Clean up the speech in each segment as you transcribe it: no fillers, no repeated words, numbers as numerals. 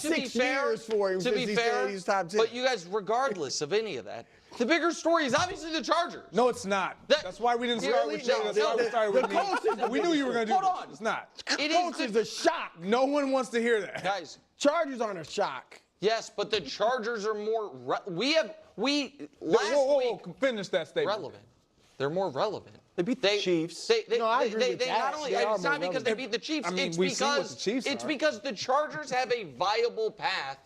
To be fair, he's top 10. but you guys, regardless of any of that, the bigger story is obviously the Chargers. No, it's not. That's why we didn't start with you. That's why we started with me. We knew you were going to do this. It's not. Colts is a shock. No one wants to hear that. Guys, Chargers aren't a shock. yes, but the Chargers are more. Finish that statement. Relevant. They're more relevant. They beat the Chiefs. I agree with that. Not only, it's not because they beat the Chiefs. I mean, it's we see what the because Chiefs it's are. because the Chargers have a viable path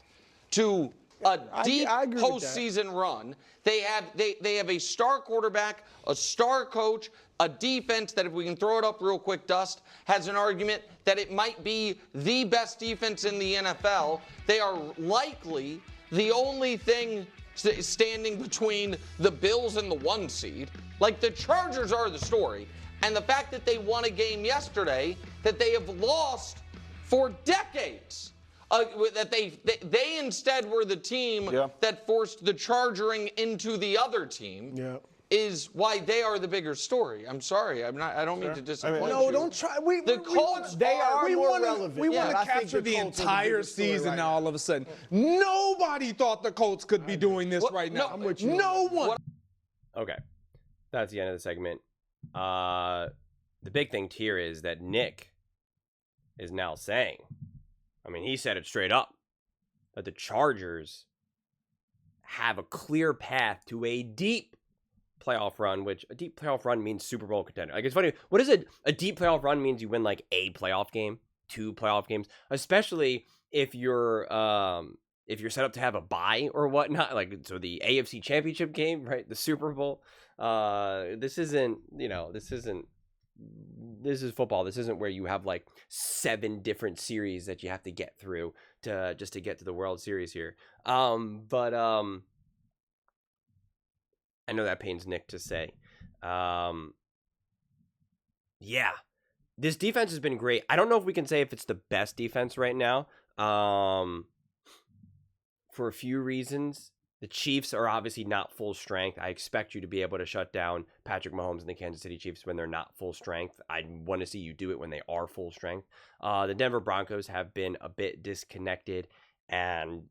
to a deep I agree with that. postseason run. They have a star quarterback, a star coach, a defense that, if we can throw it up real quick, Dust, has an argument that it might be the best defense in the NFL. They are likely the only thing standing between the Bills and the 1 seed. Like, the Chargers are the story. And the fact that they won a game yesterday that they have lost for decades. That they instead were the team that forced the Chargering into the other team. Is why they are the bigger story. I'm sorry. I don't mean to disappoint you. No, don't try. The Colts are more relevant. We want I to think capture the Colts are entire biggest story season right now all of a sudden. Nobody thought the Colts could be doing this right now. I'm with you. No one. Okay. That's the end of the segment. The big thing here is that Nick is now saying, I mean, he said it straight up, that the Chargers have a clear path to a deep playoff run, which a deep playoff run means Super Bowl contender. Like, it's funny. What is it? A deep playoff run means you win like a playoff game, 2 playoff games, especially if you're set up to have a bye or whatnot. Like, so the AFC Championship game, right? The Super Bowl. This is football. This isn't where you have like 7 different series that you have to get through to get to the World Series here. But I know that pains Nick to say. Yeah, this defense has been great. I don't know if we can say if it's the best defense right now. For a few reasons. The Chiefs are obviously not full strength. I expect you to be able to shut down Patrick Mahomes and the Kansas City Chiefs when they're not full strength. I want to see you do it when they are full strength. The Denver Broncos have been a bit disconnected, and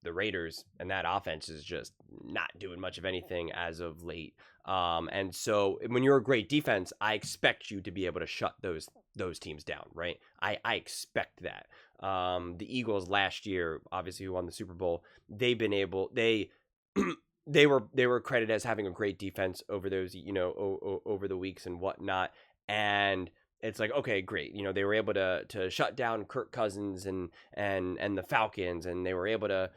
the Raiders and that offense is just not doing much of anything as of late. And so when you're a great defense, I expect you to be able to shut those teams down, right? I expect that. The Eagles last year, obviously, who won the Super Bowl, they were credited as having a great defense over those, over the weeks and whatnot. And it's like, okay, great. They were able to shut down Kirk Cousins and the Falcons, and they were able to,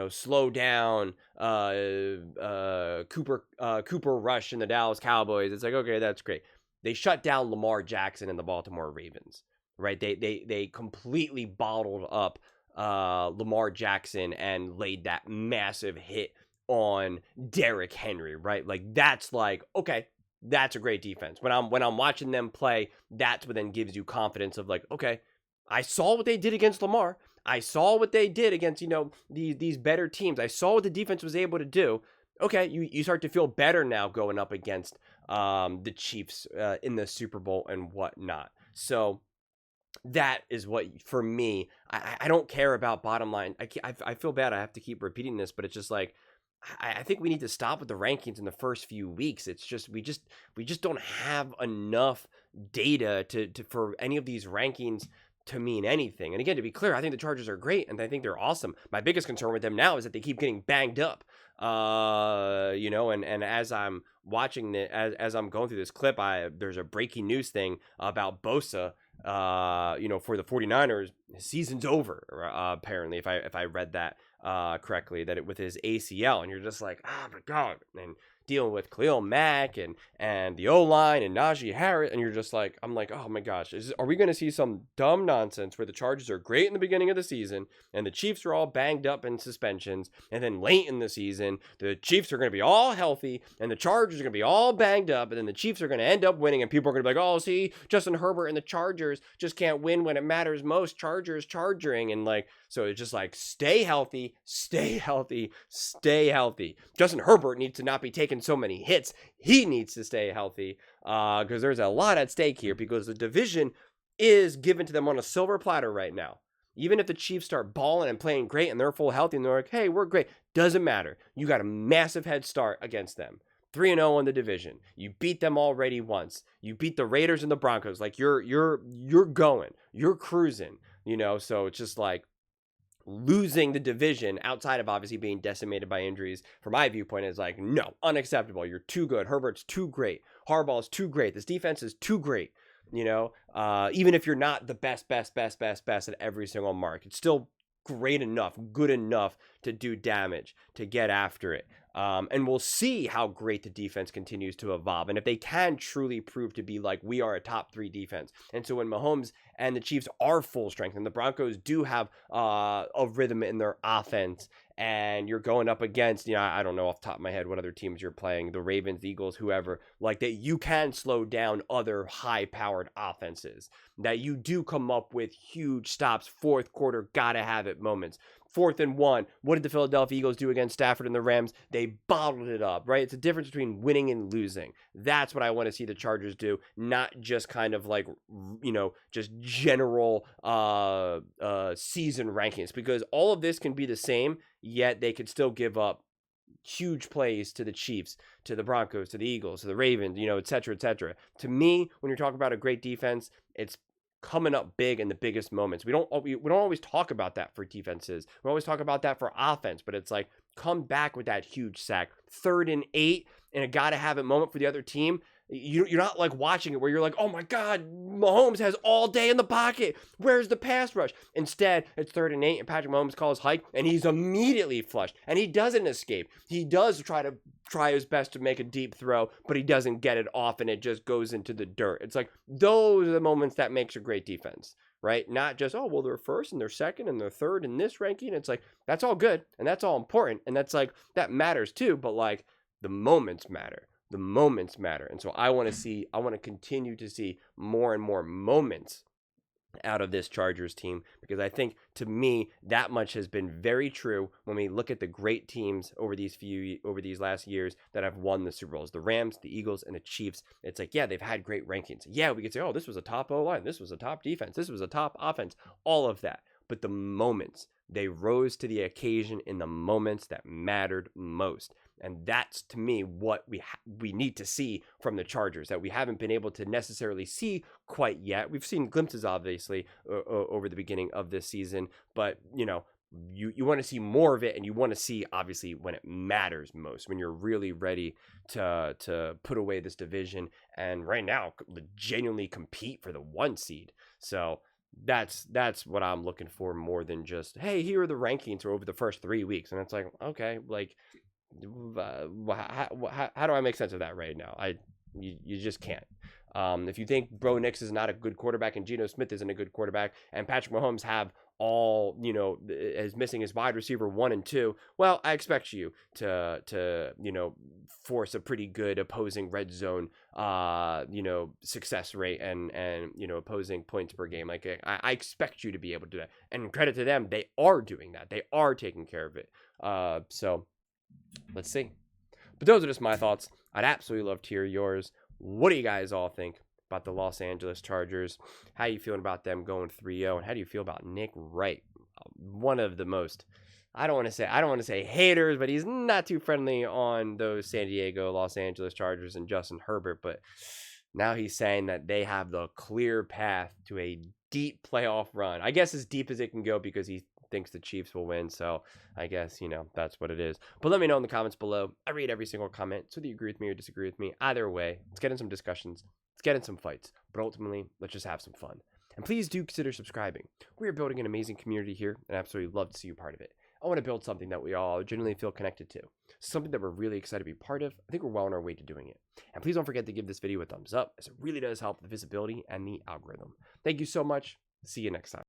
slow down Cooper Rush and the Dallas Cowboys. It's like, okay, that's great. They shut down Lamar Jackson and the Baltimore Ravens, right? They completely bottled up Lamar Jackson and laid that massive hit on Derrick Henry, right? Like, that's like, okay, that's a great defense. When I'm watching them play, that's what then gives you confidence of like, okay, I saw what they did against Lamar. I saw what they did against, these better teams. I saw what the defense was able to do. Okay, you start to feel better now going up against the Chiefs in the Super Bowl and whatnot. So that is what, for me, I don't care about bottom line. I feel bad. I have to keep repeating this, but it's just like, I think we need to stop with the rankings in the first few weeks. It's just we just don't have enough data to for any of these rankings to mean anything. And again, to be clear, I think the Chargers are great and I think they're awesome. My biggest concern with them now is that they keep getting banged up. And as I'm watching as I'm going through this clip, there's a breaking news thing about Bosa. For the 49ers, his season's over, apparently, if I read that correctly, that it with his ACL, and you're just like, oh my God, and dealing with Khalil Mack and the O-line and Najee Harris, and you're just like, I'm like, oh my gosh, are we going to see some dumb nonsense where the Chargers are great in the beginning of the season and the Chiefs are all banged up in suspensions, and then late in the season, the Chiefs are going to be all healthy and the Chargers are going to be all banged up, and then the Chiefs are going to end up winning, and people are going to be like, oh, see, Justin Herbert and the Chargers just can't win when it matters most, Chargers charging, and like, so it's just like, stay healthy, stay healthy, stay healthy. Justin Herbert needs to not be taking so many hits. He needs to stay healthy because there's a lot at stake here, because the division is given to them on a silver platter right now. Even if the Chiefs start balling and playing great and they're full healthy and they're like, hey, we're great, doesn't matter. You got a massive head start against them. 3-0 in the division. You beat them already once. You beat the Raiders and the Broncos. Like you're going. You're cruising, you know? So it's just like losing the division outside of obviously being decimated by injuries, from my viewpoint, is like, no, unacceptable. You're too good. Herbert's too great. Harbaugh's too great. This defense is too great. You know, even if you're not the best at every single mark, it's still great enough, good enough to do damage, to get after it. And we'll see how great the defense continues to evolve. And if they can truly prove to be like, we are a top 3 defense. And so when Mahomes and the Chiefs are full strength and the Broncos do have a rhythm in their offense, and you're going up against, you know, I don't know off the top of my head what other teams you're playing, the Ravens, the Eagles, whoever, like that you can slow down other high-powered offenses, that you do come up with huge stops, fourth quarter, gotta have it moments. 4th and 1. What did the Philadelphia Eagles do against Stafford and the Rams? They bottled it up, right? It's a difference between winning and losing. That's what I want to see the Chargers do, not just kind of like, you know, just general season rankings, because all of this can be the same, yet they could still give up huge plays to the Chiefs, to the Broncos, to the Eagles, to the Ravens, you know, et cetera, et cetera. To me, when you're talking about a great defense, it's coming up big in the biggest moments. We don't always talk about that for defenses. We always talk about that for offense, but it's like, come back with that huge sack. 3rd and 8 and a gotta have it moment for the other team. You're not like watching it where you're like, oh my God, Mahomes has all day in the pocket. Where's the pass rush? Instead, it's 3rd and 8 and Patrick Mahomes calls hike and he's immediately flushed and he doesn't escape. He does try his best to make a deep throw, but he doesn't get it off and it just goes into the dirt. It's like, those are the moments that makes a great defense, right? Not just, oh, well, they're 1st and they're 2nd and they're 3rd in this ranking. It's like, that's all good and that's all important. And that's like, that matters too, but like the moments matter. The moments matter. And so I want to continue to see more and more moments out of this Chargers team, because I think, to me, that much has been very true when we look at the great teams over these last years that have won the Super Bowls. The Rams, the Eagles, and the Chiefs. It's like, yeah, they've had great rankings. Yeah, we could say, oh, this was a top O-line, this was a top defense, this was a top offense, all of that. But the moments, they rose to the occasion in the moments that mattered most. And that's, to me, what we need to see from the Chargers, that we haven't been able to necessarily see quite yet. We've seen glimpses, obviously, over the beginning of this season. But, you know, you want to see more of it, and you want to see, obviously, when it matters most, when you're really ready to put away this division and right now genuinely compete for the 1 seed. So that's what I'm looking for, more than just, hey, here are the rankings over the first 3 weeks. And it's like, okay, like, how do I make sense of that right now? You just can't. If you think Bo Nix is not a good quarterback and Geno Smith isn't a good quarterback and Patrick Mahomes have all, you know, is missing his wide receiver 1 and 2, well, I expect you to you know, force a pretty good opposing red zone you know, success rate and you know, opposing points per game. Like, I expect you to be able to do that, and credit to them, they are doing that. They are taking care of it. So let's see. But those are just my thoughts. I'd absolutely love to hear yours. What do you guys all think about the Los Angeles Chargers? How are you feeling about them going 3-0? And how do you feel about Nick Wright? One of the most, I don't want to say haters, but he's not too friendly on those San Diego, Los Angeles Chargers and Justin Herbert. But now he's saying that they have the clear path to a deep playoff run. I guess as deep as it can go, because he thinks the Chiefs will win. So I guess, you know, that's what it is. But let me know in the comments below. I read every single comment, so whether you agree with me or disagree with me, either way, let's get in some discussions. Let's get in some fights. But ultimately, let's just have some fun. And please do consider subscribing. We are building an amazing community here, and I absolutely love to see you part of it. I want to build something that we all genuinely feel connected to. Something that we're really excited to be part of. I think we're well on our way to doing it. And please don't forget to give this video a thumbs up, as it really does help the visibility and the algorithm. Thank you so much. See you next time.